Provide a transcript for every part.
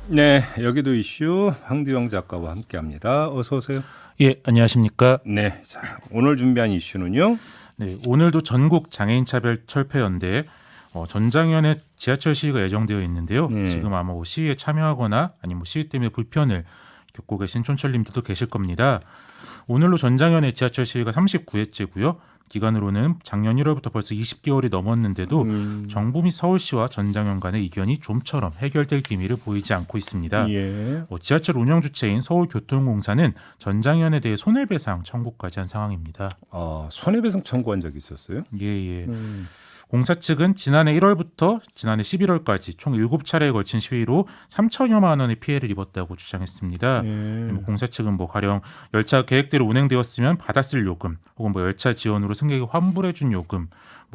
네, 여기도 이슈 황두영 작가와 함께합니다. 어서 오세요. 예, 안녕하십니까. 네, 자, 오늘 준비한 이슈는요. 네, 오늘도 전국 장애인 차별 철폐연대 전장현의 지하철 시위가 예정되어 있는데요. 지금 아마 시위에 참여하거나 아니면 시위 때문에 불편을 겪고 계신 촌철님들도 계실 겁니다. 오늘로 전장현의 지하철 시위가 39회째고요. 기간으로는 작년 1월부터 벌써 20개월이 넘었는데도 정부 및 서울시와 전장현 간의 의견이 좀처럼 해결될 기미를 보이지 않고 있습니다. 예. 지하철 운영 주체인 서울교통공사는 전장현에 대해 손해배상 청구까지 한 상황입니다. 손해배상 청구한 적이 있었어요? 예. 공사 측은 지난해 1월부터 지난해 11월까지 총 7차례에 걸친 시위로 3천여만 원의 피해를 입었다고 주장했습니다. 공사 측은 가령 열차 계획대로 운행되었으면 받았을 요금, 혹은 열차 지원으로 승객이 환불해준 요금,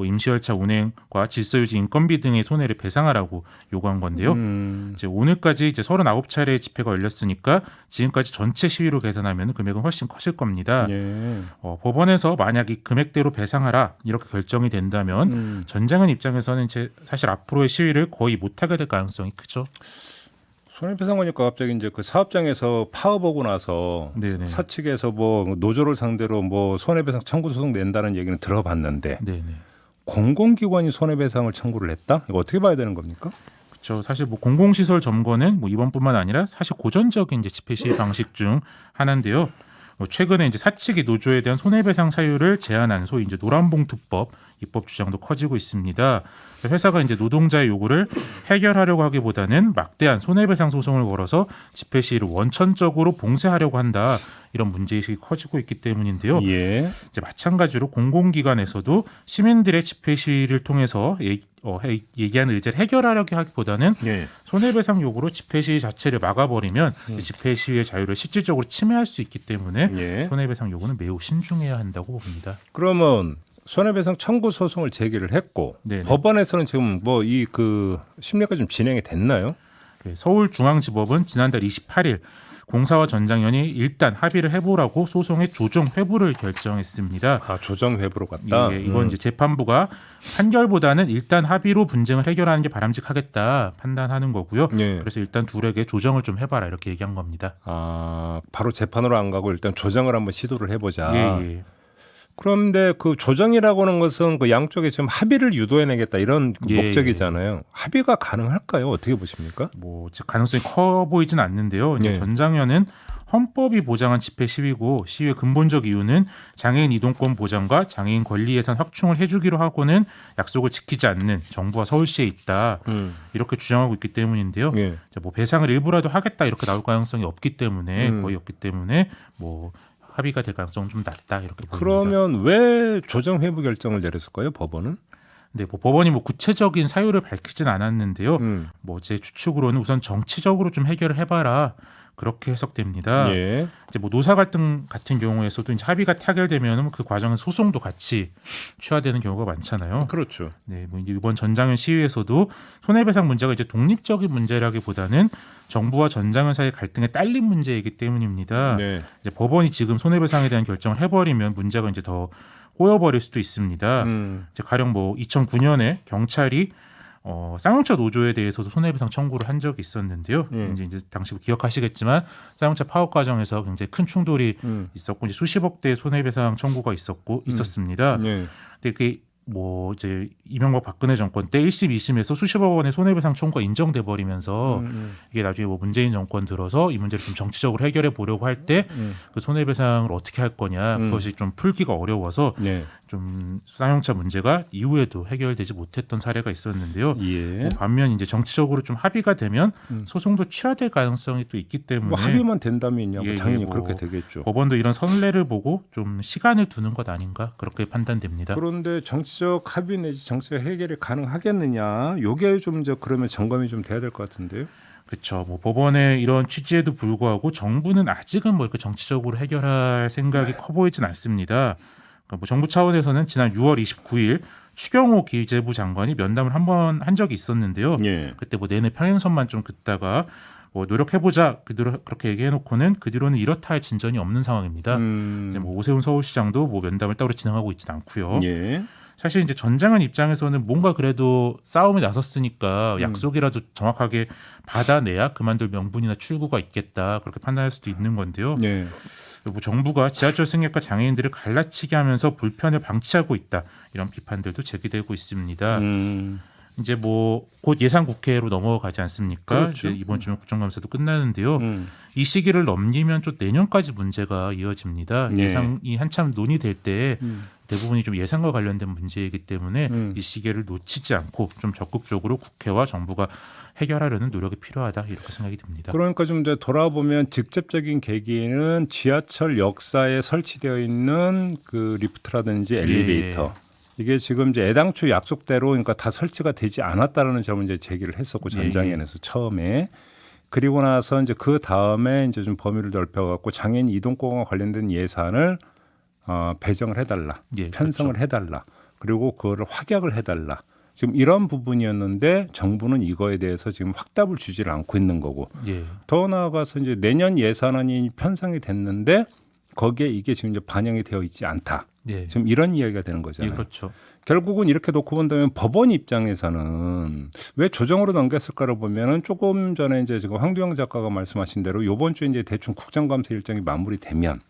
임시열차 운행과 질서유지 인건비 등의 손해를 배상하라고 요구한 건데요. 이제 오늘까지 39차례의 집회가 열렸으니까 지금까지 전체 시위로 계산하면 금액은 훨씬 커질 겁니다. 법원에서 만약 이 금액대로 배상하라 이렇게 결정이 된다면 전장현 입장에서는 사실 앞으로의 시위를 거의 못하게 될 가능성이 크죠. 손해배상하니까 갑자기 이제 그 사업장에서 파업하고 나서 네네. 사측에서 노조를 상대로 손해배상 청구 소송 낸다는 얘기는 들어봤는데 네네. 공공기관이 손해배상을 청구를 했다? 이거 어떻게 봐야 되는 겁니까? 그렇죠. 사실 공공시설 점거는 이번뿐만 아니라 사실 고전적인 집회 시위 방식 중 하나인데요. 최근에 사측이 노조에 대한 손해배상 사유를 제한한 소위 노란봉투법 입법 주장도 커지고 있습니다. 회사가 노동자의 요구를 해결하려고 하기보다는 막대한 손해배상 소송을 걸어서 집회 시위를 원천적으로 봉쇄하려고 한다. 이런 문제의식이 커지고 있기 때문인데요. 예. 마찬가지로 공공기관에서도 시민들의 집회 시위를 통해서 얘기하는 의제를 해결하려고 하기보다는 손해배상 요구로 집회 시위 자체를 막아버리면 집회 시위의 자유를 실질적으로 침해할 수 있기 때문에 손해배상 요구는 매우 신중해야 한다고 봅니다. 그러면 손해배상 청구 소송을 제기를 했고 네네. 법원에서는 지금 이 심리가 좀 진행이 됐나요? 서울중앙지법은 지난달 28일 공사와 전장현이 일단 합의를 해보라고 소송의 조정 회부를 결정했습니다. 조정 회부로 갔다. 이건 재판부가 판결보다는 일단 합의로 분쟁을 해결하는 게 바람직하겠다 판단하는 거고요. 그래서 일단 둘에게 조정을 좀 해봐라 이렇게 얘기한 겁니다. 바로 재판으로 안 가고 일단 조정을 한번 시도를 해보자. 예. 그런데 그 조정이라고 하는 것은 그 양쪽에 지금 합의를 유도해내겠다 이런 목적이잖아요. 합의가 가능할까요? 어떻게 보십니까? 가능성이 커 보이진 않는데요. 전장현은 헌법이 보장한 집회 시위고 시위의 근본적 이유는 장애인 이동권 보장과 장애인 권리 예산 확충을 해주기로 하고는 약속을 지키지 않는 정부와 서울시에 있다. 이렇게 주장하고 있기 때문인데요. 배상을 일부라도 하겠다 이렇게 나올 가능성이 없기 때문에 거의 없기 때문에 합의가 될 가능성은 좀 낮다 이렇게 보입니다. 그러면 왜 조정 회부 결정을 내렸을까요? 법원은? 네, 법원이 구체적인 사유를 밝히진 않았는데요. 제 추측으로는 우선 정치적으로 좀 해결을 해봐라. 그렇게 해석됩니다. 노사 갈등 같은 경우에서도 합의가 타결되면 그 과정은 소송도 같이 취하되는 경우가 많잖아요. 그렇죠. 네, 이번 전장현 시위에서도 손해배상 문제가 독립적인 문제라기보다는 정부와 전장현 사이의 갈등에 딸린 문제이기 때문입니다. 법원이 지금 손해배상에 대한 결정을 해버리면 문제가 더 꼬여버릴 수도 있습니다. 가령 2009년에 경찰이 쌍용차 노조에 대해서도 손해배상 청구를 한 적이 있었는데요. 이제 당시 기억하시겠지만 쌍용차 파업 과정에서 굉장히 큰 충돌이 있었고 수십억 대의 손해배상 청구가 있었습니다. 근데 그게 이제 이명박 박근혜 정권 때 1심, 2심에서 수십억 원의 손해배상 청구가 인정돼 버리면서 이게 나중에 문재인 정권 들어서 이 문제를 좀 정치적으로 해결해 보려고 할 때 그 손해배상을 어떻게 할 거냐 그것이 좀 풀기가 어려워서 좀 쌍용차 문제가 이후에도 해결되지 못했던 사례가 있었는데요. 반면 이제 정치적으로 좀 합의가 되면 소송도 취하될 가능성이 또 있기 때문에 합의만 된다면요. 당연히 그렇게 되겠죠. 법원도 이런 선례를 보고 좀 시간을 두는 것 아닌가 그렇게 판단됩니다. 그런데 정치적 합의 내지 정치적 해결이 가능하겠느냐? 이게 좀 그러면 점검이 좀 돼야 될 것 같은데요. 그렇죠. 법원의 이런 취지에도 불구하고 정부는 아직은 이렇게 정치적으로 해결할 생각이 커 보이진 않습니다. 정부 차원에서는 지난 6월 29일 추경호 기재부 장관이 면담을 한 번 한 적이 있었는데요. 그때 내내 평행선만 좀 긋다가 노력해보자 그렇게 얘기해놓고는 그 뒤로는 이렇다 할 진전이 없는 상황입니다. 이제 오세훈 서울시장도 면담을 따로 진행하고 있지는 않고요. 사실 이제 전장현 입장에서는 뭔가 그래도 싸움에 나섰으니까 약속이라도 정확하게 받아내야 그만둘 명분이나 출구가 있겠다 그렇게 판단할 수도 있는 건데요. 네. 뭐 정부가 지하철 승객과 장애인들을 갈라치게 하면서 불편을 방치하고 있다 이런 비판들도 제기되고 있습니다. 이제 뭐 곧 예산 국회로 넘어가지 않습니까? 그렇죠. 이제 이번 주면 국정감사도 끝나는데요. 이 시기를 넘기면 또 내년까지 문제가 이어집니다. 네. 예산이 한참 논의될 때 대부분이 좀 예산과 관련된 문제이기 때문에 이 시기를 놓치지 않고 좀 적극적으로 국회와 정부가 해결하려는 노력이 필요하다 이렇게 생각이 듭니다. 그러니까 좀 이제 돌아보면 직접적인 계기는 지하철 역사에 설치되어 있는 그 리프트라든지 엘리베이터. 이게 지금 이제 애당초 약속대로 그러니까 다 설치가 되지 않았다라는 점을 이제 제기를 했었고 전장현에서 처음에 그리고 나서 이제 그 다음에 이제 좀 범위를 넓혀갖고 장애인 이동권과 관련된 예산을 배정을 해달라, 편성을 그렇죠. 해달라, 그리고 그거를 확약을 해달라. 지금 이런 부분이었는데 정부는 이거에 대해서 지금 확답을 주지를 않고 있는 거고 더 나아가서 이제 내년 예산안이 편성이 됐는데 거기에 이게 지금 이제 반영이 되어 있지 않다. 지금 이런 이야기가 되는 거잖아요. 그렇죠. 결국은 이렇게 놓고 본다면 법원 입장에서는 왜 조정으로 넘겼을까를 보면은 조금 전에 이제 지금 황두영 작가가 말씀하신 대로 이번 주에 이제 대충 국정감사 일정이 마무리되면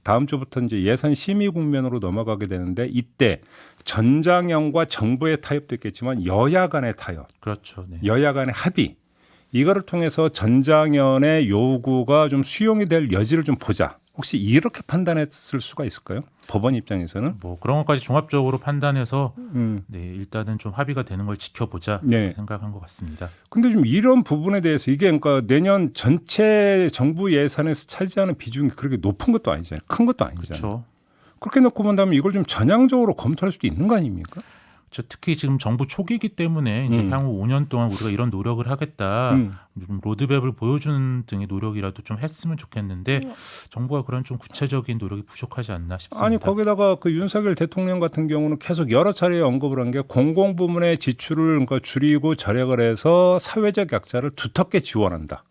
다음 주부터 이제 예산 심의 국면으로 넘어가게 되는데 이때 전장현과 정부의 타협도 있겠지만 여야 간의 타협, 그렇죠. 여야 간의 합의 이거를 통해서 전장현의 요구가 좀 수용이 될 여지를 좀 보자. 혹시 이렇게 판단했을 수가 있을까요? 법원 입장에서는 뭐 그런 것까지 종합적으로 판단해서 일단은 좀 합의가 되는 걸 지켜보자 생각한 것 같습니다. 근데 좀 이런 부분에 대해서 이게 그러니까 내년 전체 정부 예산에서 차지하는 비중이 그렇게 높은 것도 아니잖아요. 큰 것도 아니잖아요. 그렇죠. 그렇게 놓고 본다면 이걸 좀 전향적으로 검토할 수도 있는 거 아닙니까? 특히 지금 정부 초기이기 때문에 이제 향후 5년 동안 우리가 이런 노력을 하겠다, 좀 로드맵을 보여주는 등의 노력이라도 좀 했으면 좋겠는데 정부가 그런 좀 구체적인 노력이 부족하지 않나 싶습니다. 아니 거기다가 그 윤석열 대통령 같은 경우는 계속 여러 차례 언급을 한 게 공공부문의 지출을 그러니까 줄이고 절약을 해서 사회적 약자를 두텁게 지원한다.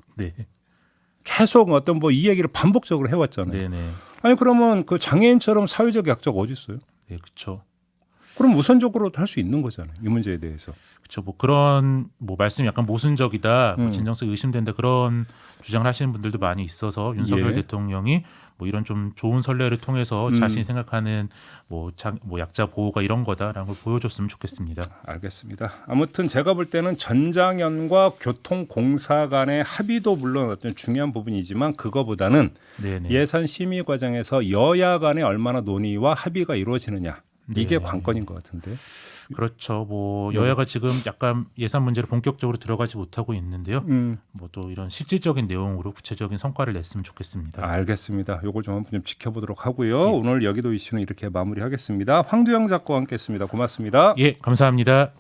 계속 어떤 뭐 이 얘기를 반복적으로 해왔잖아요. 아니 그러면 그 장애인처럼 사회적 약자가 어디 있어요? 그렇죠. 그럼 우선적으로 할 수 있는 거잖아요. 이 문제에 대해서. 그렇죠. 뭐 그런 뭐 말씀이 약간 모순적이다, 뭐 진정성이 의심된다 그런 주장을 하시는 분들도 많이 있어서 윤석열 대통령이 뭐 이런 좀 좋은 선례를 통해서 자신이 생각하는 뭐 약자 보호가 이런 거다라는 걸 보여줬으면 좋겠습니다. 알겠습니다. 아무튼 제가 볼 때는 전장현과 교통공사 간의 합의도 물론 어떤 중요한 부분이지만 그거보다는 예산 심의 과정에서 여야 간에 얼마나 논의와 합의가 이루어지느냐. 이게 관건인 것 같은데. 그렇죠. 뭐 여야가 지금 약간 예산 문제로 본격적으로 들어가지 못하고 있는데요. 뭐 또 이런 실질적인 내용으로 구체적인 성과를 냈으면 좋겠습니다. 알겠습니다. 요걸 좀 한번 좀 지켜보도록 하고요. 오늘 여기도 이슈는 이렇게 마무리하겠습니다. 황두영 작가와 함께했습니다. 고맙습니다. 감사합니다.